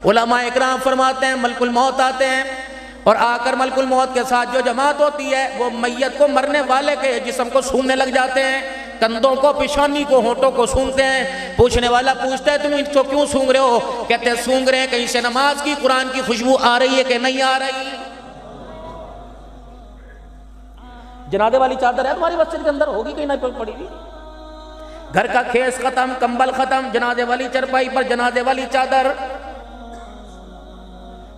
علماء اکرام فرماتے ہیں ملک الموت آتے ہیں اور آ کر ملک الموت کے ساتھ جو جماعت ہوتی ہے وہ میت کو مرنے والے کے جسم کو سونگنے لگ جاتے ہیں، کندھوں کو، پیشانی کو، ہونٹوں کو سونگتے ہیں۔ پوچھنے والا پوچھتا ہے تم ان کو کیوں سونگ رہے ہو؟ کہتے ہیں سونگ رہے ہیں کہیں سے نماز کی، قرآن کی خوشبو آ رہی ہے کہ نہیں آ رہی۔ جنازے والی چادر ہے تمہاری مسجد کے اندر؟ ہوگی کہیں نہ پڑی ہوئی۔ گھر کا کھیس ختم، کمبل ختم، جنازے والی چرپائی پر جنازے والی چادر،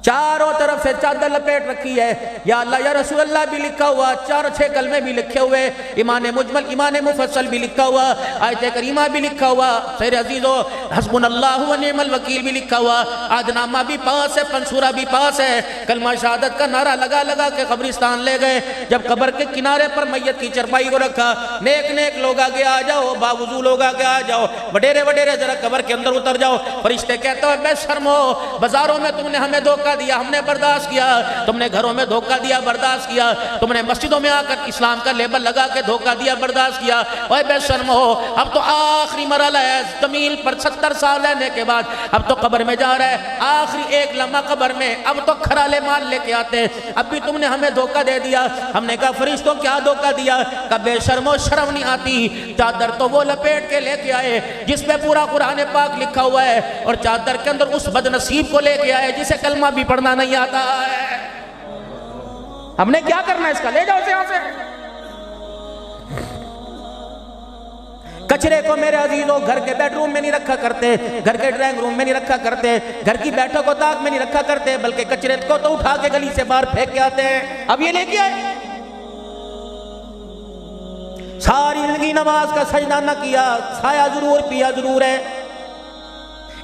چاروں طرف سے چادر لپیٹ رکھی ہے، یا اللہ یا رسول اللہ بھی لکھا ہوا، 4-6 کلمے بھی لکھے ہوئے، ایمان مجمل ایمان مفصل بھی لکھا ہوا، آیت کریمہ بھی لکھا ہوا، سیر عزیزو حسبنا اللہ و نعم الوکیل بھی لکھا ہوا، عہدنامہ بھی پاس ہے، پنسورہ بھی پاس ہے، کلمہ شہادت کا نعرہ لگا لگا کے قبرستان لے گئے۔ جب قبر کے کنارے پر میت کی چرپائی کو رکھا، نیک نیک لوگ آگے آ جاؤ، باوضو لوگ آگے آ جاؤ، وڈیرے وڈیرے ذرا قبر کے اندر اتر جاؤ۔ فرشتے کہتے ہیں بے شرمو، بازاروں میں تم نے ہمیں دھوکہ دیا، ہم نے برداشت کیا، تم نے گھروں میں دھوکہ دیا، برداشت کیا، تم نے مسجدوں میں آ کر اسلام کا لیبل لگا کے دھوکہ دیا، برداشت کیا۔ اوے بے شرم ہو، اب تو آخری مرحلہ ہے زمین پر 70 سال رہنے کے بعد، اب تو قبر میں جا رہا ہے، آخری ایک لمحہ قبر میں، اب تو کھرالے مال لے کے آتے ہیں، اب بھی تم نے ہمیں دھوکہ دے دیا۔ ہم نے کہا فرشتوں کیا دھوکہ دیا؟ کہ بے شرم ہو، شرم نہیں آتی؟ چادر تو وہ لپیٹ کے لے کے آئے جس پہ پورا قرآن پاک لکھا ہوا ہے، اور چادر کے اندر اس بد نصیب کو لے کے آئے جسے کلمہ بھی پڑھنا نہیں آتا ہے۔ ہم نے کیا کرنا ہے اس کا؟ لے جاؤ اسے یہاں سے۔ کچرے کو میرے عزیزوں گھر کے بیڈ روم میں نہیں رکھا کرتے، گھر کے ڈرائنگ روم میں نہیں رکھا کرتے، گھر کی بیٹھک و طاق میں نہیں رکھا کرتے، بلکہ کچرے کو تو اٹھا کے گلی سے باہر پھینک کے آتے ہیں۔ اب یہ لے کے آئے، ساری زندگی نماز کا سجدہ نہ کیا، کھایا ضرور، پیا ضرور ہے،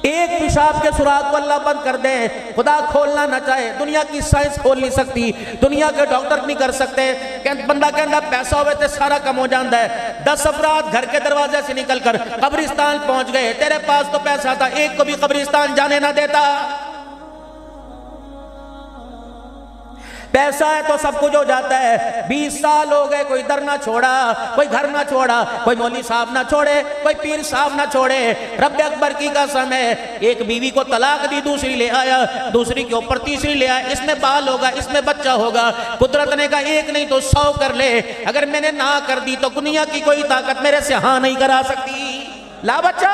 ایک پیشاب کے سراغ کو اللہ بند کر دے، خدا کھولنا نہ چاہے، دنیا کی سائنس کھول نہیں سکتی، دنیا کے ڈاکٹر نہیں کر سکتے، بندہ کہندہ پیسہ ہوئے تے سارا کم ہو جاندہ ہے۔ 10 افراد گھر کے دروازے سے نکل کر قبرستان پہنچ گئے، تیرے پاس تو پیسہ تھا، ایک کو بھی قبرستان جانے نہ دیتا۔ پیسہ ہے تو سب کچھ ہو جاتا ہے۔ 20 سال ہو گئے، کوئی در نہ چھوڑا، کوئی گھر نہ چھوڑا، کوئی مولوی صاحب نہ چھوڑے، کوئی پیر صاحب نہ چھوڑے۔ رب اکبر کی قسم ہے، ایک بیوی کو طلاق دی، دوسری لے آیا، دوسری کے اوپر تیسری لے آیا، اس میں بال ہوگا، اس میں بچہ ہوگا۔ قدرت نے کہا ایک نہیں تو 100 کر لے، اگر میں نے نہ کر دی تو دنیا کی کوئی طاقت میرے سے ہاں نہیں کرا سکتی، لا بچہ۔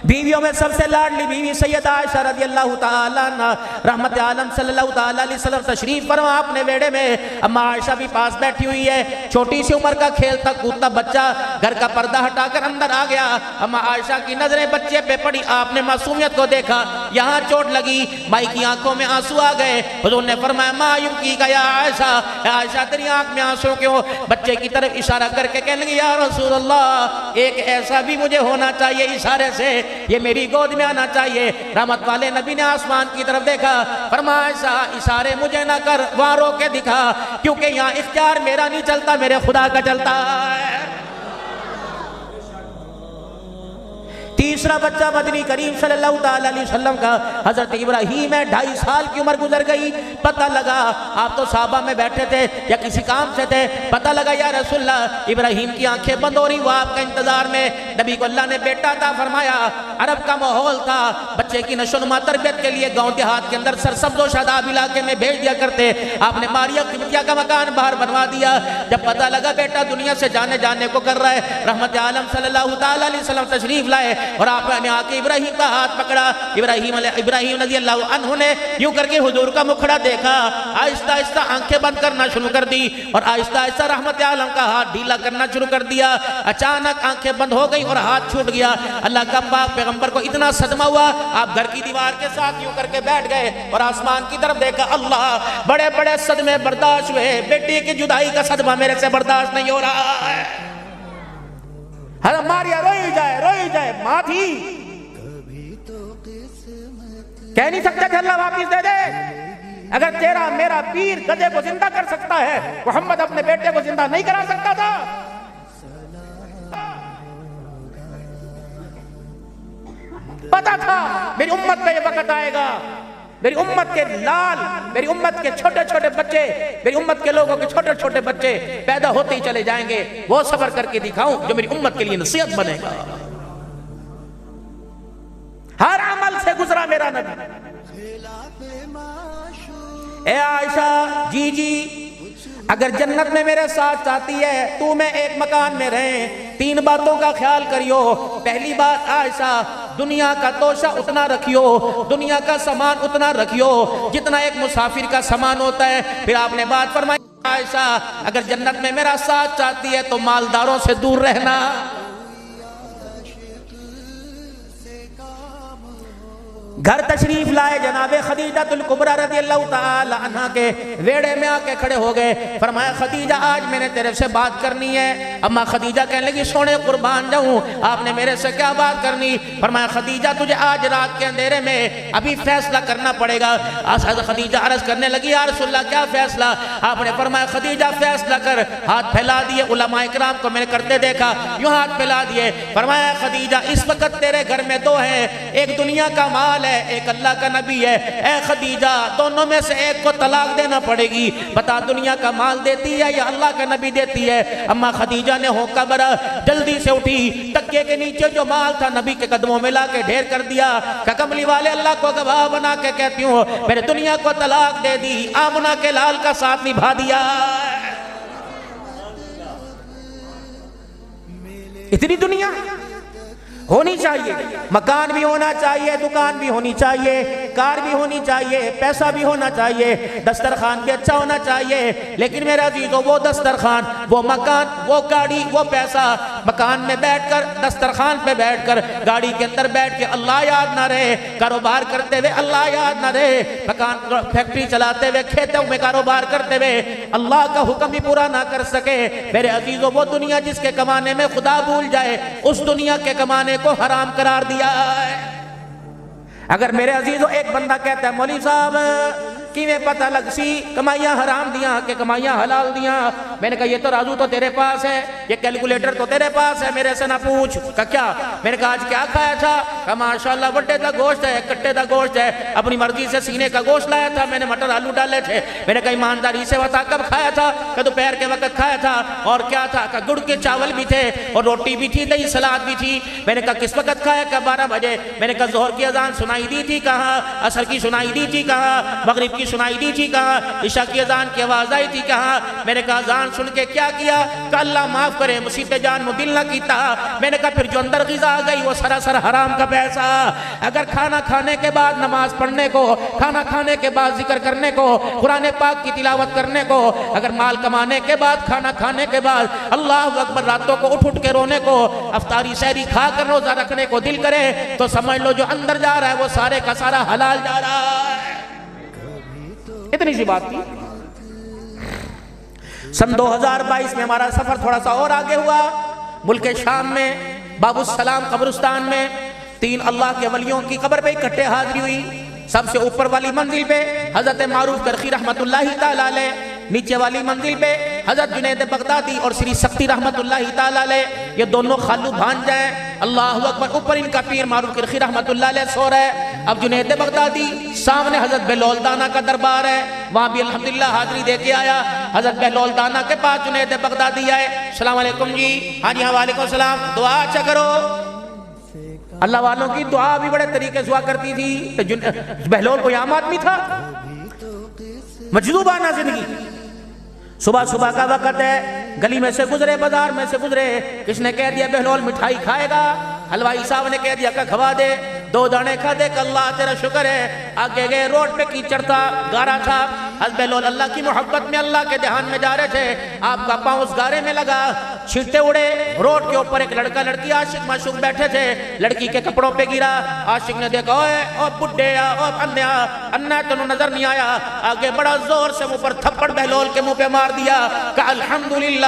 بیویوں میں سب سے لاڈلی بیوی سیدہ عائشہ رضی اللہ تعالیٰ عنہ، رحمت عالم صلی اللہ تعالیٰ علیہ وسلم تشریف فرما اپنے بیڑے میں، اما عائشہ بھی پاس بیٹھی ہوئی ہے، چھوٹی سی عمر کا کھیلتا کودتا بچہ گھر کا پردہ ہٹا کر اندر آ گیا۔ اما عائشہ کی نظریں بچے پہ پڑی، آپ نے معصومیت کو دیکھا، یہاں چوٹ لگی، بھائی کی آنکھوں میں آنسو آ گئے۔ حضور نے فرمایا ما یبکی کا یا عائشہ، عائشہ تیری آنکھ میں آنسو کیوں؟ بچے کی طرف اشارہ کر کے کہنے لگی یا رسول اللہ، ایک ایسا بھی مجھے ہونا چاہیے اشارے سے، یہ میری گود میں آنا چاہیے۔ رحمت والے نبی نے آسمان کی طرف دیکھا، فرمایا عائشہ اشارے مجھے نہ کر، وہاں رو کے دکھا، کیونکہ یہاں اختیار میرا نہیں چلتا، میرے خدا کا چلتا ہے۔ تیسرا بچہ مدنی کریم صلی اللہ تعالیٰ علیہ وسلم کا حضرت ابراہیم ہے، 2.5 سال کی عمر گزر گئی، پتہ لگا آپ تو صحابہ میں بیٹھے تھے یا کسی کام سے تھے، پتہ لگا یا رسول اللہ ابراہیم کی آنکھیں بند ہو رہی، وہ آپ کا انتظار میں۔ نبی کو اللہ نے بیٹا عطا فرمایا، عرب کا ماحول تھا، بچے کی نشوونما تربیت کے لیے گاؤں دیہات کے اندر سرسبز و شاداب علاقے میں بھیج دیا کرتے، آپ نے ماریا قبطیہ کا مکان باہر بنوا دیا۔ جب پتہ لگا بیٹا دنیا سے جانے کو کر رہا ہے، رحمت عالم صلی اللہ تعالیٰ علیہ وسلم تشریف لائے اور آپ نے آ کے ابراہیم کا ہاتھ پکڑا۔ ابراہیم رضی اللہ عنہ نے یوں کر کے حضور کا مکھڑا دیکھا، آہستہ آہستہ آنکھیں بند کرنا شروع کر دی اور آہستہ آہستہ رحمت عالم کا ہاتھ ڈھیلا کرنا شروع کر دیا۔ اچانک آنکھیں بند ہو گئی اور ہاتھ چھوٹ گیا۔ اللہ کا پاک پیغمبر کو اتنا صدمہ ہوا، آپ گھر کی دیوار کے ساتھ یوں کر کے بیٹھ گئے اور آسمان کی طرف دیکھا، اللہ بڑے بڑے صدمے برداشت ہوئے، بیٹی کی جدائی کا صدمہ میرے سے برداشت نہیں ہو رہا ہے۔ ماریا روئی جائے، ماں تھی، کہہ نہیں سکتے کہ اللہ واپس دے دے۔ اگر تیرا میرا پیر گدھے کو زندہ کر سکتا ہے، محمد اپنے بیٹے کو زندہ نہیں کرا سکتا تھا؟ پتا تھا میری امت پہ یہ وقت آئے گا، میری امت کے لال، میری امت کے چھوٹے چھوٹے بچے، میری امت کے لوگوں کے چھوٹے چھوٹے بچے پیدا ہوتے ہی چلے جائیں گے، وہ صبر کر کے دکھاؤں جو میری امت کے لیے نصیحت بنے گا۔ گزرا میرا نبی. اے عائشہ جی جی اگر جنت میں میرے ساتھ چاہتی ہے تو میں ایک مکان میں رہیں, 3 باتوں کا خیال کریو. پہلی بات عائشہ, دنیا کا توشہ اتنا رکھیو, دنیا کا سامان اتنا رکھیو جتنا ایک مسافر کا سامان ہوتا ہے. پھر آپ نے بات فرمائی عائشہ اگر جنت میں میرا ساتھ چاہتی ہے تو مالداروں سے دور رہنا. گھر تشریف لائے جناب خدیجہ الکبریٰ رضی اللہ تعالی عنہ کے ویڑے میں آ کے کھڑے ہو گئے. فرمایا خدیجہ آج میں نے تیرے سے بات کرنی ہے. اما خدیجہ کہنے لگی سونے قربان جاؤں, آپ نے میرے سے کیا بات کرنی؟ فرمایا خدیجہ تجھے آج رات کے اندھیرے میں ابھی فیصلہ کرنا پڑے گا. حضرت خدیجہ عرض کرنے لگی یا رسول اللہ کیا فیصلہ؟ آپ نے فرمایا خدیجہ فیصلہ کر. ہاتھ پھیلا دیے, علماء اکرام کو میں نے کرتے دیکھا, یوں ہاتھ پھیلا دیے. فرمایا خدیجہ اس وقت تیرے گھر میں 2 ہیں, ایک دنیا کا مال ہے, ایک اللہ کا نبی ہے. اے خدیجہ دونوں میں سے ایک کو طلاق دینا پڑے گی, بتا دنیا کا مال دیتی ہے یا اللہ کا نبی دیتی ہے؟ اما خدیجہ نے ہونکا بھرا, جلدی سے اٹھی, تکیے کے نیچے جو مال تھا نبی کے قدموں میں لا کے ڈھیر کر دیا. کہ کملی والے اللہ کو گواہ بنا کے کہتی ہوں میں نے دنیا کو طلاق دے دی, آمنہ کے لال کا ساتھ نبھا دیا. اتنی دنیا ہونی چاہیے, مکان بھی ہونا چاہیے, دکان بھی ہونی چاہیے, کار بھی ہونی چاہیے, پیسہ بھی ہونا چاہیے, دسترخوان بھی اچھا ہونا چاہیے. لیکن میرے عزیزو وہ دسترخوان, وہ مکان, وہ گاڑی, وہ پیسہ, مکان میں بیٹھ کر, دسترخوان پہ بیٹھ کر, گاڑی کے اندر بیٹھ کے اللہ یاد نہ رہے, کاروبار کرتے ہوئے اللہ یاد نہ رہے, مکان فیکٹری چلاتے ہوئے, کھیتوں میں کاروبار کرتے ہوئے اللہ کا حکم بھی پورا نہ کر سکے. میرے عزیزو وہ دنیا جس کے کمانے میں خدا بھول جائے, اس دنیا کے کمانے کو حرام قرار دیا ہے. اگر میرے عزیزو ایک بندہ کہتا ہے مولوی صاحب کیویں پتہ لگ سی کمائیاں حرام دیاں کہ کمائیاں حلال دیاں؟ میں نے کہا یہ تو رازو تو تیرے پاس ہے, یہ کیلکولیٹر تو تیرے پاس ہے, میرے سے نہ پوچھ. کہا کیا؟ میں نے کہا آج کیا کھایا تھا؟ کہا ماشاءاللہ وڈے دا گوشت ہے, کٹے دا گوشت ہے, اپنی مرضی سے سینے کا گوشت لایا تھا, میں نے مٹر آلو ڈالے تھے. میں نے کہا ایمانداری سے بتا کب کھایا تھا؟ کہ دوپہر کے وقت کھایا تھا. اور کیا تھا؟ کہ گڑ کے چاول بھی تھے اور روٹی بھی تھی, دہی سلاد بھی تھی. میں نے کہا کس وقت کھایا؟ کہ 12 بجے. میں نے کہا ظہر کی اذان سنائی دی تھی کہاں؟ عصر کی سنائی دی تھی کہاں؟ مغرب کی سنائی دی تھی کہاں؟ عشاء کی اذان کی آواز آئی تھی کہاں؟ میں نے کہا اذان سن کے کیا کیا؟ کہ اللہ معاف کرے مصیبت جان میں دل نہ کیتا. میں نے کہا پھر جو اندر غذا آ گئی وہ سراسر حرام کا پیسہ. اگر کھانا کھانے کے بعد نماز پڑھنے کو, کھانا کھانے کے بعد ذکر کرنے کو, قرآن پاک کی تلاوت کرنے کو, اگر مال کمانے کے بعد, کھانا کھانے کے بعد اللہ اکبر راتوں کو اٹھ کے رونے کو, افطاری سحری کھا کر روزہ رکھنے کو دل کرے تو سمجھ لو جو اندر جا رہا ہے وہ سارے کا سارا حلال جا رہا ہے. اتنی سی بات تھی. سن 2022 میں ہمارا سفر تھوڑا سا اور آگے ہوا. ملک شام میں باب السلام قبرستان میں 3 اللہ کے ولیوں کی قبر پہ اکٹھے حاضری ہوئی. سب سے اوپر والی منزل پہ حضرت معروف کرخی رحمت اللہ تعالی علیہ, نیچے والی منزل پہ حضرت جنید بغدادی اور سری سختی رحمت اللہ تعالی علیہ, یہ دونوں خالو بھانجے ہیں. اللہ اکبر. اوپر ان کا پیر معروف کرخی رحمت اللہ علیہ سو رہا ہے. اب جنید بغدادی سامنے حضرت بہلول دانا کا دربار ہے, وہاں بھی الحمدللہ حاضری دے کے آیا. حضرت بہلول دانا کے پاس جنید بغدادی آئے. السلام علیکم جی. ہاں جی, وعلیکم السلام. دعا اچھا کرو. اللہ والوں کی دعا بھی بڑے طریقے سے ہوا کرتی تھی. بہلول کوئی عام آدمی تھا, مجذوبانہ زندگی. صبح صبح کا وقت ہے, گلی میں سے گزرے, بازار میں سے گزرے, کس نے کہہ دیا بہلول مٹھائی کھائے گا؟ حلوائی صاحب نے کہہ دیا کہ کھوا دے. 2 دانے کھا دے کہ اللہ تیرا شکر ہے. آگے گئے, روڈ پہ کیچڑ تھا, گارا تھا. حضرت بہلول اللہ کی محبت میں, اللہ کے دھیان میں جا رہے تھے. آپ کا پاؤں اس گارے میں لگا, چھینٹے اڑے. روڈ کے اوپر ایک لڑکا لڑکی عاشق معشوق بیٹھے تھے, لڑکی کے کپڑوں پہ گرا. عاشق نے دیکھا اوے او بڈھے او انیا, انا تنو نظر نہیں آیا. آگے بڑا زور سے منہ پر تھپڑ بہلول کے منہ پہ مار دیا کہ الحمدللہ.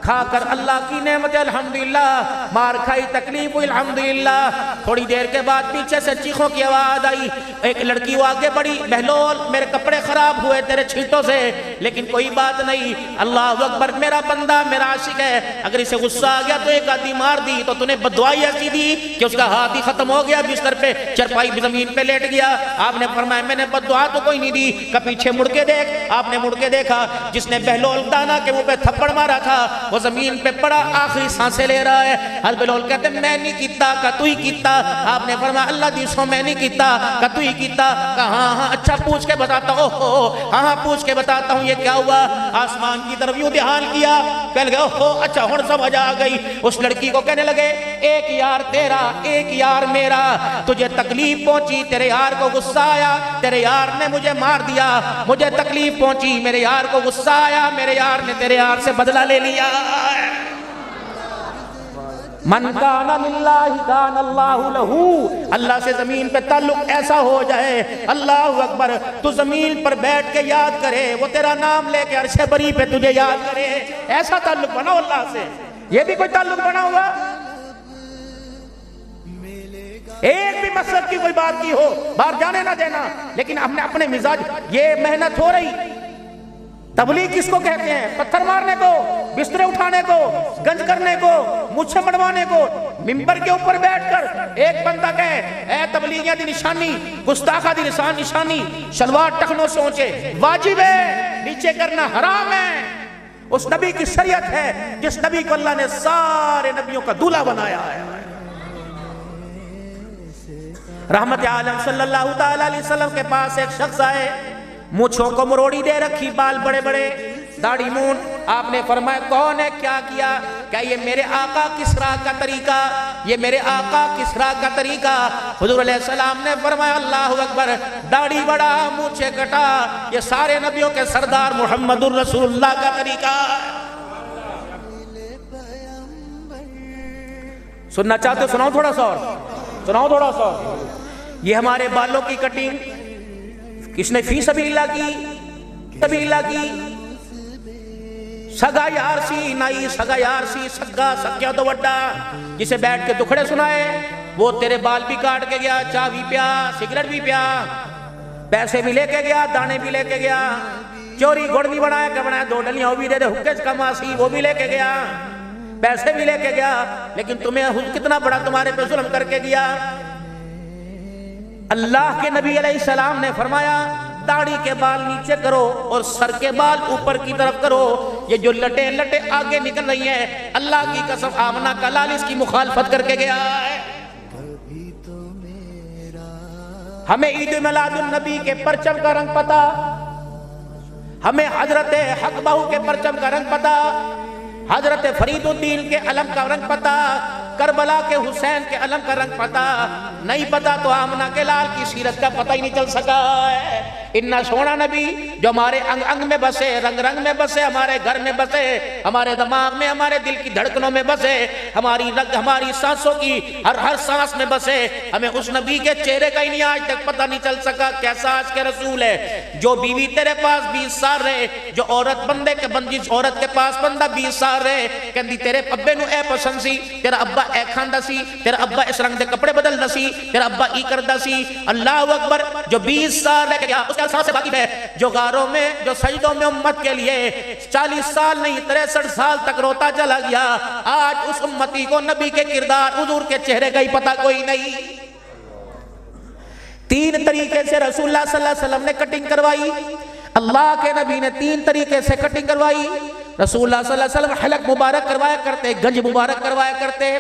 کھا کر اللہ کی نعمت الحمدللہ, مار کھائی تکلیف الحمدللہ. تھوڑی دیر کے بعد پیچھے سے چیخوں کی آواز آئی. ایک لڑکی وہ آگے بڑھی, بہلول میرے کپڑے خراب ہوئے تیرے چھینٹوں سے, لیکن کوئی بات نہیں. اللہ اکبر, میرا بندہ میرا عاشق ہے, اگر اسے غصہ آ گیا تو ایک آدھی مار دی تو نے بددعائی ایسی دی کہ اس کا ہاتھ ہی ختم ہو گیا, بستر پہ چرپائی زمین پہ لیٹ گیا. آپ نے فرمایا میں نے بددعا تو کوئی نہیں دی. کہ پیچھے مڑ کے دیکھ. آپ نے مڑ کے دیکھا, جس نے بہلول دانا کے منہ پہ تھپڑ مارا تھا وہ زمین پہ پڑا آخری سانسیں لے رہا ہے. حضرت بلال کہتے ہیں میں نہیں کیتا کہ تو ہی کیتا. آپ نے فرمایا اللہ دیسو میں نہیں کیتا کہ تو ہی کیتا. کہا ہاں اچھا پوچھ کے بتاتا ہوں. ہاں پوچھ کے بتاتا ہوں یہ کیا ہوا. آسمان کی طرف یوں دھیان کیا, کہنے لگے اوہو اچھا ہن سمجھ آ گئی. اس لڑکی کو کہنے لگے ایک یار تیرا ایک یار میرا, تجھے تکلیف پہنچی تیرے یار کو غصہ آیا, تیرے یار نے مجھے مار دیا, مجھے تکلیف پہنچی میرے یار کو غصہ آیا, میرے یار نے تیرے یار سے بدلہ لے لیا. من کان للہ کان اللہ لہو, اللہ سے زمین پہ تعلق ایسا ہو جائے, اللہ اکبر, تو زمین پر بیٹھ کے یاد کرے, وہ تیرا نام لے کے عرش بری پہ تجھے یاد کرے. ایسا تعلق بناؤ اللہ سے. یہ بھی کوئی تعلق بنا ہوگا؟ ایک بھی مسجد کی کوئی بات کی ہو باہر جانے نہ دینا, لیکن ہم نے اپنے مزاج, یہ محنت ہو رہی. تبلیغ کس کو کہتے ہیں؟ پتھر مارنے کو, بسترے اٹھانے کو, گنج کرنے کو, مچھے بڑھوانے کو. ممبر کے اوپر بیٹھ کر ایک بندہ کہے اے تبلیغیاں دی نشانی, گستاخہ دی لسان نشانی, شلوار ٹخنوں سے اونچے, واجب ہے, نیچے کرنا حرام ہے. اس نبی کی شریعت ہے جس نبی کو اللہ نے سارے نبیوں کا دولہا بنایا ہے. رحمت عالم صلی اللہ تعالی علیہ وسلم کے پاس ایک شخص آئے, مونچھوں کو مروڑی دے رکھی, بال بڑے بڑے, داڑھی مون. آپ نے فرمایا کون ہے, کیا کیا؟ کہ یہ میرے آقا کسریٰ کا طریقہ, یہ میرے آقا کسریٰ کا طریقہ. حضور علیہ السلام نے فرمایا اللہ اکبر, داڑھی بڑا مونچھے کٹا, یہ سارے نبیوں کے سردار محمد الرسول اللہ کا طریقہ. سننا چاہتے ہو سناؤ تھوڑا سا اور, سناؤ تھوڑا سا اور. یہ ہمارے بالوں کی کٹنگ کس نے فی سبیل اللہ کی, سبیل اللہ کی. سگا یار سی نائی سگا یار سی, سگا سکیا تو وڈا, جسے بیٹھ کے دکھڑے سنائے وہ تیرے بال بھی کاٹ کے گیا, چاہ بھی پیا, سگریٹ بھی پیا, پیسے بھی لے کے گیا, دانے بھی لے کے گیا, چوری گڑ بھی بنایا کہ بنایا, 2 ڈلیاں وہ بھی دے دے, حکے کما سی وہ بھی لے کے گیا, پیسے بھی لے کے گیا. لیکن تمہیں کتنا بڑا تمہارے پہ ظلم کر کے گیا. اللہ کے نبی علیہ السلام نے فرمایا داڑھی کے بال نیچے کرو اور سر کے بال اوپر کی طرف کرو. یہ جو لٹے لٹے آگے نکل رہی ہیں, اللہ کی قسم آمنہ کا لال اس کی مخالفت کر کے گیا ہے. ہمیں عید میلاد النبی کے پرچم کا رنگ پتا, ہمیں حضرت حق بہو کے پرچم کا رنگ پتا, حضرت فرید الدین کے علم کا رنگ پتا, کربلا کے حسین کے علم کا رنگ پتا نہیں پتا تو آمنہ کے لال کی سیرت کا پتہ ہی نہیں چل سکا ہے. اتنا سونا نبی جو ہمارے انگ انگ میں بسے, رنگ رنگ میں بسے, ہمارے گھر میں بسے, ہمارے دماغ میں, ہمارے دل کی دھڑکنوں میں بسے, ہماری رگ ہماری سانسوں کی ہر سانس میں بسے. ہمیں اس نبی کے چہرے کا ہی نہیں آج تک پتہ نہیں چل سکا کیسا آج کے رسول ہے. جو بیوی تیرے پاس 20 سال رہے, جو عورت بندے کے جس عورت کے پاس بندہ 20 سال رہے, کہندی تیرے ابے نو اے پسند سی, تیرا ابا اے کھاندا سی, تیرا ابا اس رنگ دے کپڑے بدلدا سی, تیرا ابا ای کردا سی. اللہ اکبر, جو 20 سال رہ گیا اس کا سانس سے باقی ہے, جو غاروں میں, جو سجدوں میں امت کے لیے 40 سال نہیں 63 سال تک روتا چلا گیا. آج اس امتی کو نبی کے کردار, حضور کے چہرے کا ہی پتہ کوئی نہیں. 3 طریقے سے رسول اللہ صلی اللہ علیہ وسلم نے کٹنگ کروائی. اللہ کے نبی نے 3 طریقے سے کٹنگ کروائی. رسول اللہ صلی اللہ علیہ وسلم حلق مبارک کروایا کرتے, گنج مبارک کروایا کرتے.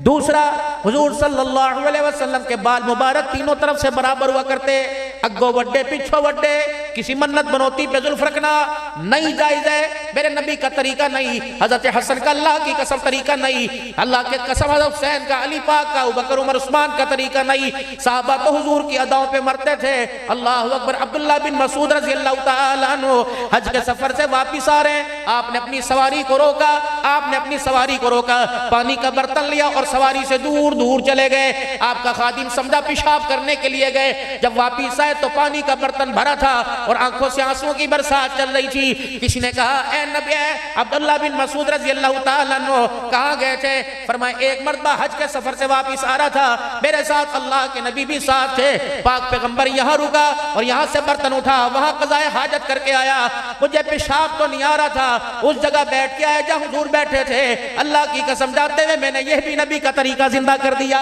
دوسرا, حضور صلی اللہ علیہ وسلم کے بال مبارک تینوں طرف سے برابر ہوا کرتے, اگو وڈے پچھو وڈے. کسی منت بنوتی پہ ظلف رکھنا نہیں جائز ہے, میرے نبی کا طریقہ نہیں. حضرت حسن کا اللہ کی قسم طریقہ نہیں, اللہ کے قسم حضرت حسین کا, علی پاک کا, ابوبکر عمر عثمان کا طریقہ نہیں. صحابہ تو حضور کی اداؤں پہ مرتے تھے. اللہ اکبر. عبداللہ بن مسعود رضی اللہ تعالیٰ عنہ حج کے سفر سے واپس آ رہے ہیں, آپ نے اپنی سواری کو روکا, آپ نے اپنی سواری کو روکا, پانی کا برتن لیا اور سواری سے دور دور چلے گئے. آپ کا خادم سمجھا پیشاب کرنے کے لیے گئے. جب واپس آئے تو پانی کا برتن بھرا تھا اور آنکھوں سے آنسوں کی برسات چل رہی تھی. کسی نے کہا اے نبی, عبداللہ بن مسعود رضی اللہ تعالیٰ عنہ کہاں گئے تھے؟ فرمائے ایک مرتبہ حج کے سفر سے واپس آ رہا تھا, میرے ساتھ اللہ کے نبی بھی ساتھ تھے. پاک پیغمبر یہاں رکا اور یہاں سے برتن اٹھا, وہاں قضائے حاجت کر کے آیا. مجھے پیشاب تو نہیں آ رہا تھا, اس جگہ بیٹھ کے آیا جہاں حضور بیٹھے تھے. اللہ کی قسم جاتے ہوئے میں نے یہ بھی نبی کا طریقہ زندہ کر دیا.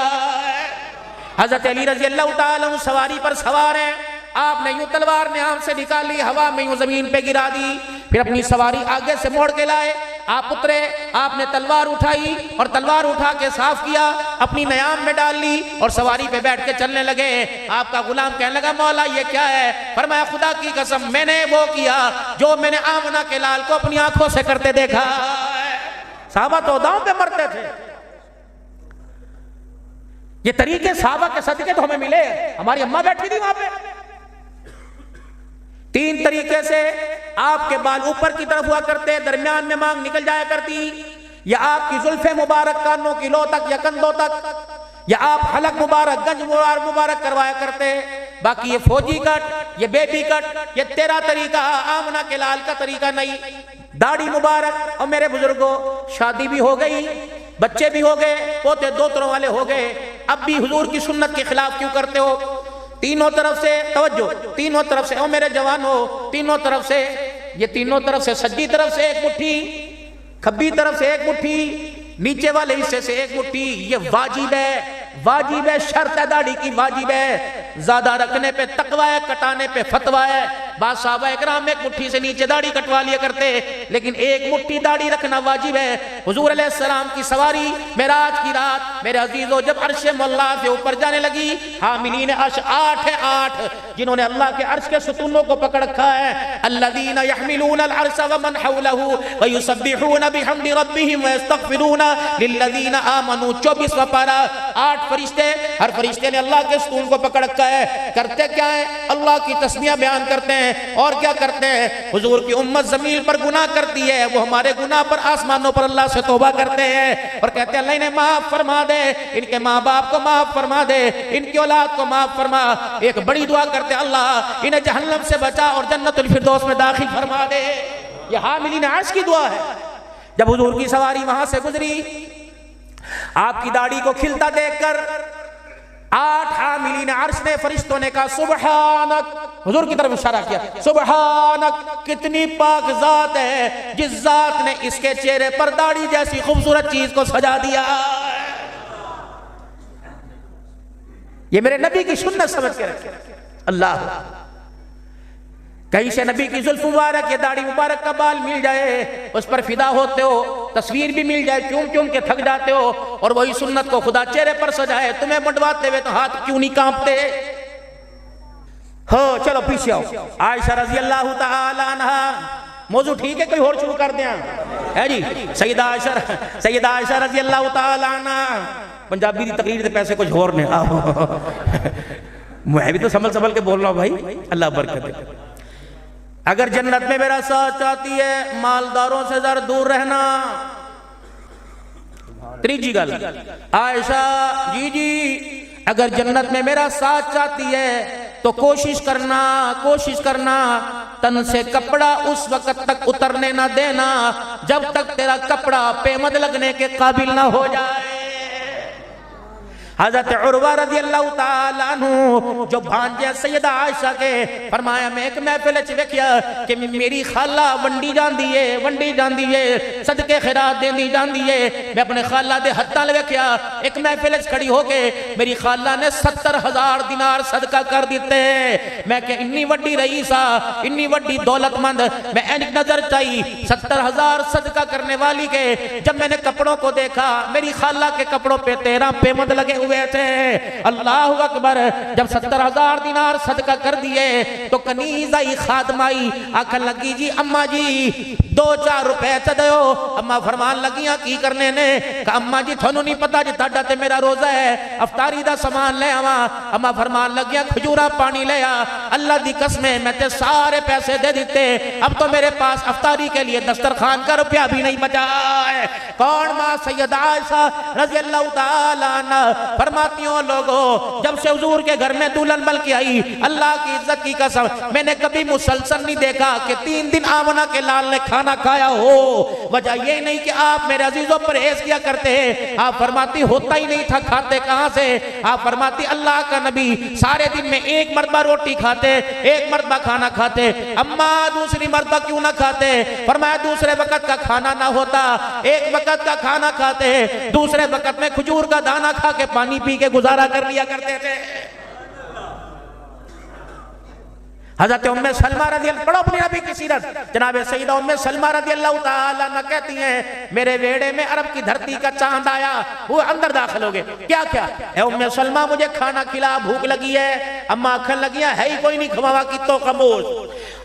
حضرت علی رضی اللہ تعالیٰ سواری پر سوار ہیں, آپ نے یوں تلوار نیام سے نکالی, ہوا میں یوں زمین پہ گرا دی, پھر اپنی سواری آگے سے موڑ کے لائے, آپ اترے، آپ نے تلوار اٹھائی اور تلوار اٹھا کے صاف کیا، اپنی نیام میں ڈال لی اور سواری پہ بیٹھ کے چلنے لگے۔ آپ کا غلام کہنے لگا مولا یہ کیا ہے؟ فرمایا خدا کی قسم میں نے وہ کیا جو میں نے آمنہ کے لال کو اپنی آنکھوں سے کرتے دیکھا۔ صحابہ تو داؤں پہ مرتے تھے۔ یہ طریقے صحابہ کے صدقے تو ہمیں ملے، ہماری اماں بیٹھی تھی وہاں پہ۔ 3 طریقے سے آپ کے بال اوپر کی طرف ہوا کرتے، درمیان میں مانگ نکل جایا کرتی، یا آپ کی زلفیں مبارک کانوں کی لو تک یا کندھوں تک، یا آپ حلق مبارک گنج مبارک کروایا کرتے۔ باقی یہ فوجی کٹ، یہ بیبی کٹ، یہ تیرا طریقہ آمنہ کے لال کا طریقہ نہیں۔ داڑھی مبارک، اور میرے بزرگوں شادی بھی ہو گئی، بچے بھی ہو گئے، پوتے دوتروں والے ہو گئے، اب بھی حضور کی سنت کے خلاف کیوں کرتے ہو؟ تینوں طرف سے توجہ، تینوں طرف سے، او میرے جوانوں، تینوں طرف سے، یہ تینوں طرف سے، سجی طرف سے ایک مٹھی، کھبی طرف سے ایک مٹھی، نیچے والے حصے سے ایک مٹھی، یہ واجب ہے، واجب ہے، شرط ہے داڑھی کی، واجب ہے۔ زیادہ رکھنے پہ تقوی ہے، کٹانے پہ فتویٰ ہے۔ بعض صحابہ اکرام ایک مٹھی سے نیچے داڑھی کٹوا لیا کرتے، لیکن ایک مٹھی داڑھی رکھنا واجب ہے۔ حضور علیہ السلام کی سواری معراج کی رات میرے عزیزو جب عرش مولا سے اوپر جانے لگی، حاملین عرش 8 ہیں، 8 جنہوں نے اللہ کے عرش کے ستونوں کو پکڑ رکھا ہے۔ الذین یحملون العرش ومن حولہ ویسبحون بحمد ربہم ویستغفرون للذین آمنوا۔ 24واں پارہ، 8 فرشتے، ہر فرشتے نے اللہ کے ستون کو پکڑ رکھا ہے۔ کرتے کیا ہے؟ اللہ کی تسبیح بیان کرتے ہیں، اور کیا کرتے ہیں؟ حضور کی امت زمین پر گناہ کرتی ہے، وہ ہمارے گناہ پر آسمانوں پر اللہ سے توبہ کرتے ہیں اور کہتے ہیں اللہ انہیں معاف فرما دے، ان کے ماں باپ کو معاف فرما دے، ان کی اولاد کو معاف فرما۔ ایک بڑی دعا کرتے ہیں اللہ انہیں جہنم سے بچا اور جنت الفردوس میں داخل فرما دے۔ یہ حاملین عرش کی دعا ہے۔ جب حضور کی سواری وہاں سے گزری، آپ کی داڑھی کو کھلتا دیکھ کر 8 حاملین عرش نے، فرشتوں نے کہا سبحانک، حضور کی طرف اشارہ کیا، سبحانک، کتنی پاک ذات ہے جس ذات نے اس کے چہرے پر داڑھی جیسی خوبصورت چیز کو سجا دیا۔ یہ میرے نبی کی سنت سمجھ کے رکھے۔ اللہ کہیں سے نبی کی زلف مبارک یا داڑھی مبارک کا بال مل جائے، اس پر فدا ہوتے ہو، تصویر بھی مل جائے، چوم چوم کے تھک جاتے ہو، اور وہی سنت کو خدا چہرے پر سجائے، تمہیں منڈواتے ہوئے تو ہاتھ کیوں نہیں کانپتے؟ ہو چلو پیچھے آؤ۔ عائشہ رضی اللہ تعالی عنہ، موضوع ٹھیک ہے کوئی اور شروع کر دیں ہے جی؟ سیدہ عائشہ رضی اللہ تعالی عنہ، پنجابی دی تقریر دے پیسے کچھ اور نے، میں بھی تو سنبھل کے بول رہا ہوں بھائی، اللہ برکت دے۔ اگر جنت میں میرا ساتھ چاہتی ہے مالداروں سے ذرا دور رہنا۔ تیجی گل، عائشہ جی اگر جنت میں میرا ساتھ چاہتی ہے تو کوشش کرنا تن سے کپڑا اس وقت تک اترنے نہ دینا جب تک تیرا کپڑا پیمد لگنے کے قابل نہ ہو جائے۔ حضرت عروہ رضی اللہ تعالیٰ عنہ جو بھانجے سیدہ عائشہ کے، فرمایا میں ایک محفل چ ویکھیا کہ میری خالہ ونڈی جاندی ہے صدقے خیرات دیندی جاندی ہے۔ میں اپنے خالہ دے ہتھاں ویکھیا، ایک محفل چ کھڑی ہو کے میری خالہ نے 70,000 دینار صدقہ کر دیتے۔ میں کہ انی وڈی رئیسہ، انی وڈی دولت مند، میں اینک نظر چاہی 70,000 صدقہ کرنے والی کے۔ جب میں نے کپڑوں کو دیکھا میری خالہ کے کپڑوں پہ 13 پیمند لگے ہوئے تھے۔ اللہ اکبر، جب 70,000 دینار صدقہ کر دیے تو کنیز آئی خادم آئی، آکھن لگی جی اماں جی 2-4 روپے چا دیو۔ اماں فرمان لگیاں کی کرنے نے؟ کہ اماں جی تھانوں نہیں پتا جی تھاڈا تے میرا روزہ ہے، افطاری دا سامان لے آواں۔ اماں فرمان لگیاں کھجورا پانی لے آ، اللہ دی قسم میں تے سارے پیسے دے دیتے، اب تو میرے پاس افطاری کے لیے دسترخوان کا روپیہ بھی نہیں بچا ہے۔ کون ماں؟ سیدہ عائشہ رضی اللہ تعالیٰ عنہ فرماتی ہوں لوگوں جب سے حضور کے گھر میں دلہن بن کے آئی، اللہ کی عزت کی قسم میں نے کبھی مسلسل نہیں دیکھا کہ 3 دن آمنہ کے لال نے کھانا کھایا ہو۔ وجہ یہ نہیں کہ آپ میرے عزیزوں پرہیز کیا کرتے ہیں، آپ فرماتی ہوتا ہی نہیں تھا، کھاتے کہاں سے؟ آپ فرماتی اللہ کا نبی سارے دن میں 1 مرتبہ روٹی کھاتے، 1 مرتبہ کھانا کھاتے۔ اماں دوسری مرتبہ کیوں نہ کھاتے؟ فرمایا دوسرے وقت کا کھانا نہ ہوتا، 1 وقت کا کھانا کھاتے، دوسرے وقت میں کھجور کا دانہ کھا کے پانی پی کے گزارا کر لیا کرتے تھے۔ حضرت ام سلمہ رضی اللہ، پڑھو اپنی نبی کی سیرت، جناب سیدہ ام سلمہ رضی اللہ تعالیٰ عنہ کہتی ہیں میرے ویڑے میں عرب کی دھرتی کا چاند آیا، وہ اندر داخل ہو گئے، کیا اے ام سلمہ مجھے کھانا کھلا، بھوک لگی ہے، اماں کھن لگی ہیں، ہے ہی کوئی نہیں کھواوا کی تو خاموش۔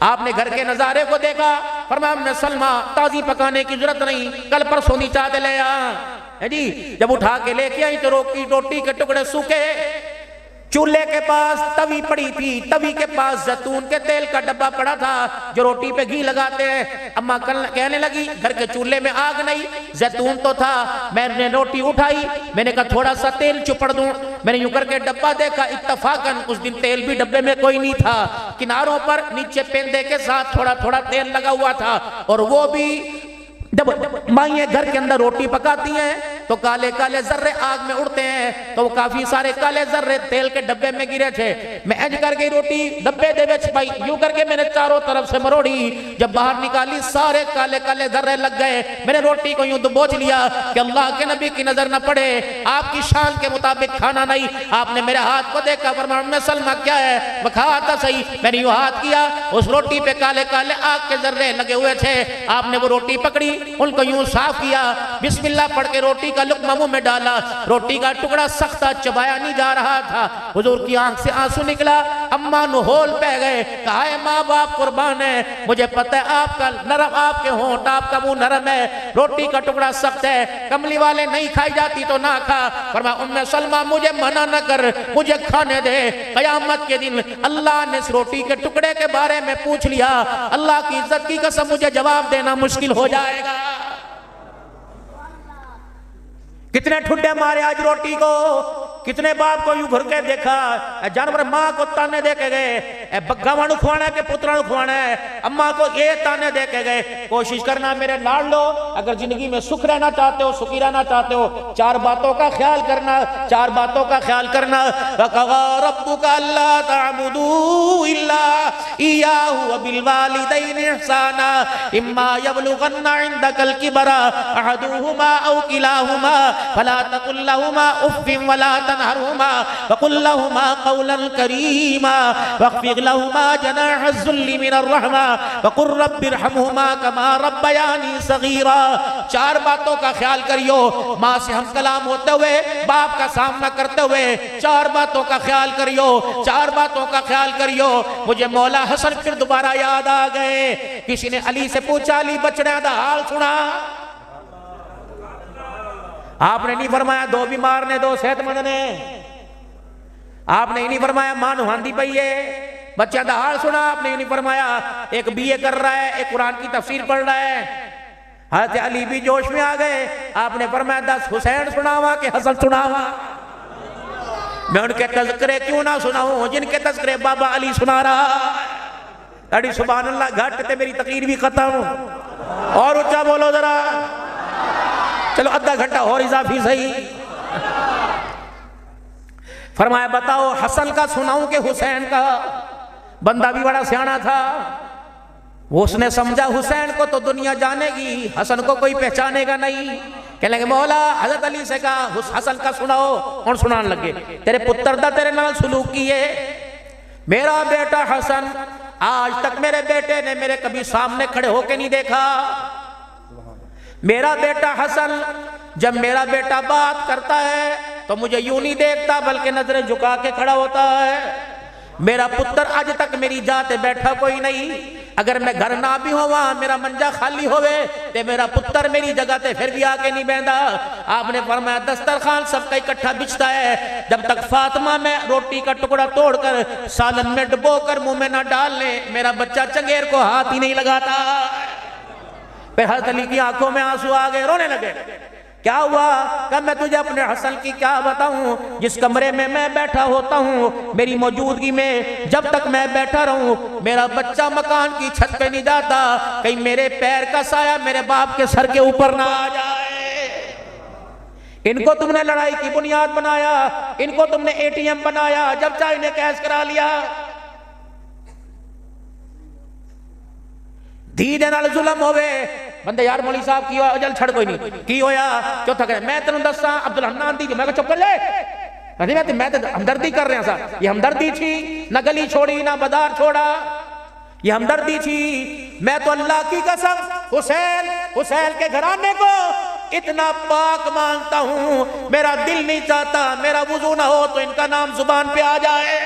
آپ نے گھر کے نظارے کو دیکھا، فرمایا ام سلمہ تازی پکانے کی ضرورت نہیں، کل پرسوں نہیں چاہتے لے جی۔ جب اٹھا کے لے کے آئی تو روٹی کے ٹکڑے سوکھے، چولہے کے پاس توی پڑی تھی، توی کے پاس زیتون کے تیل کا ڈبہ پڑا تھا جو روٹی پہ گھی لگاتے ہیں۔ اماں کہنے لگی گھر کے چولہے میں آگ نہیں، زیتون تو تھا، میں نے روٹی اٹھائی، میں نے کہا تھوڑا سا تیل چپڑ دوں، میں نے یوں کر کے ڈبہ دیکھا، اتفاقاً اس دن تیل بھی ڈبے میں کوئی نہیں تھا، کناروں پر نیچے پیندے کے ساتھ تھوڑا تھوڑا تیل لگا ہوا تھا، اور وہ بھی جب مائیں گھر کے اندر روٹی پکاتی ہیں تو کالے کالے ذرے آگ میں اڑتے ہیں، تو وہ کافی سارے کالے ذرے تیل کے ڈبے میں گرے تھے۔ میں اج کر کے روٹی ڈبے دے وچ پائی، یوں کر کے میں نے چاروں طرف سے مروڑی، جب باہر نکالی سارے کالے کالے ذرے لگ گئے۔ میں نے روٹی کو یوں دبوچ لیا کہ اللہ کے نبی کی نظر نہ پڑے، آپ کی شان کے مطابق کھانا نہیں۔ آپ نے میرے ہاتھ کو دیکھا، فرمایا ام سلمہ کیا ہے؟ وہ کھا تھا صحیح، میں نے یوں ہاتھ کیا، اس روٹی پہ کالے کالے آگ کے ذرے لگے ہوئے تھے۔ آپ نے وہ روٹی پکڑی، ان کو یوں صاف کیا، بسم اللہ پڑھ کے روٹی کا لقمہ منہ میں ڈالا، روٹی کا ٹکڑا سختہ چبایا نہیں جا رہا تھا، حضور کی آنکھ سے آنسو نکلا، اماں نو ہول پہ گئے، کہا اے ماں باپ قربان ہے، مجھے پتہ ہے آپ کا نرم، آپ کے ہونٹ، آپ کا منہ نرم ہے، روٹی کا ٹکڑا سخت ہے، کملی والے نہیں کھائی جاتی تو نہ کھا۔ فرمایا ام سلمہ مجھے منع نہ کر، مجھے کھانے دے، قیامت کے دن اللہ نے اس روٹی کے ٹکڑے کے بارے میں پوچھ لیا، اللہ کی عزت کی قسم مجھے جواب دینا مشکل ہو جائے گا۔ کتنے ٹھڈے مارے آج روٹی کو، کتنے باپ کو یوں گھر کے دیکھا، جانور ماں کو تانے دے کے گئے، بگاواں نو کھوانا ہے کہ پتراں نو کھوانا ہے، اماں کو یہ تانے دے کے گئے۔ کوشش کرنا میرے لاڑ لو، اگر زندگی میں سکھ رہنا چاہتے ہو، سکھی رہنا چاہتے ہو، چار باتوں کا خیال کرنا، چار باتوں کا خیال کرنا۔ وَقَضَىٰ رَبُّكَ أَلَّا تَعْبُدُوا إِلَّا إِيَّاهُ وَبِالْوَالِدَيْنِ إِحْسَانًا إِمَّا يَبْلُغَنَّ عِندَكَ الْكِبَرَ أَحَدُهُمَا أَوْ كِلَاهُمَا فَلَا تَقُل لَّهُمَا أُفٍّ وَلَا تنهرهما وقل لهما قولا كريما واخفض لهما جناح الذل من الرحمة وقل رب ارحمهما كما ربياني صغيرا۔ چار باتوں کا خیال کریو، ماں سے ہم کلام ہوتے ہوئے، باپ کا سامنا کرتے ہوئے، چار باتوں کا خیال کریو، چار باتوں کا خیال کریو۔ مجھے مولا حسن پھر دوبارہ یاد آ گئے، کسی نے علی سے پوچھا علی بچڑیاں دا حال سنا؟ آپ نے نہیں فرمایا دو بیمار نے دو صحت مند نے، آپ نے نہیں فرمایا ماں نہاندی پئی ہے، بچہ دا حال سنا، آپ نے نہیں فرمایا ایک بی اے کر رہا ہے، ایک قرآن کی تفسیر پڑھ رہا ہے۔ حضرت علی بھی جوش میں آ گئے، آپ نے فرمایا 10 حسین سناوا کہ حسن سناوا؟ میں ان کے تذکرے کیوں نہ سناؤں جن کے تذکرے بابا علی سنا رہا۔ اڑی سبحان اللہ گھٹ تے میری تقریر بھی ختم، اور اچھا بولو ذرا، چلو آدھا گھنٹہ اور اضافی صحیح۔ فرمایا بتاؤ حسن کا سناؤں کہ حسین کا؟ بندہ بھی بڑا سیانا تھا، اس نے سمجھا حسین کو تو دنیا جانے گی، حسن کو کوئی پہچانے گا نہیں۔ کہنے لگے مولا حضرت علی سے کہا حسن کا سناؤ، اور سنان لگے تیرے پتر دا تیرے نال سلوک کیے، میرا بیٹا حسن آج تک میرے بیٹے نے میرے کبھی سامنے کھڑے ہو کے نہیں دیکھا، میرا بیٹا حسن جب میرا بیٹا بات کرتا ہے تو مجھے یوں نہیں دیکھتا بلکہ نظریں جھکا کے کھڑا ہوتا ہے، میرا پتر آج تک میری جاتے بیٹھا کوئی نہیں، اگر میں گھر نہ بھی ہوں وہاں میرا منجا خالی ہوئے تے میرا پتر میری جگہ تے پھر بھی آکے نہیں بیندہ۔ آپ نے فرمایا دسترخوان سب کا اکٹھا بچتا ہے، جب تک فاطمہ میں روٹی کا ٹکڑا توڑ کر سالن میں ڈبو کر منہ میں نہ ڈال لے میرا بچہ چنگیر کو ہاتھ ہی نہیں لگاتا۔ پھر حضرت علی کی آنکھوں میں آنسو آ گئے، رونے لگے۔ کیا ہوا؟ کہ میں تجھے اپنے حسن کی کیا بتاؤں، جس کمرے میں میں بیٹھا ہوتا ہوں میری موجودگی میں جب تک میں بیٹھا رہوں میرا بچہ مکان کی چھت پہ نہیں جاتا، کہیں میرے پیر کا سایہ میرے باپ کے سر کے اوپر نہ آ جائے۔ ان کو تم نے لڑائی کی بنیاد بنایا، ان کو تم نے اے ٹی ایم بنایا، جب چاہے انہیں کیش کرا لیا۔ دھیدے نال ظلم ہوئے بندے یار مولی صاحب کی اجل چھڑ کوئی نہیں کی ہویا کیوں تھا کہ میں تنوں دساں عبدالحنان دی میں کہا چپ کر لے، میں تو ہمدردی کر رہے ہیں صاحب، یہ ہمدردی تھی، نہ گلی چھوڑی نہ بازار چھوڑا۔ یہ ہمدردی تھی. میں تو اللہ کی قسم حسین کے گھرانے کو اتنا پاک مانتا ہوں، میرا دل نہیں چاہتا میرا وضو نہ ہو تو ان کا نام زبان پہ آ جائے.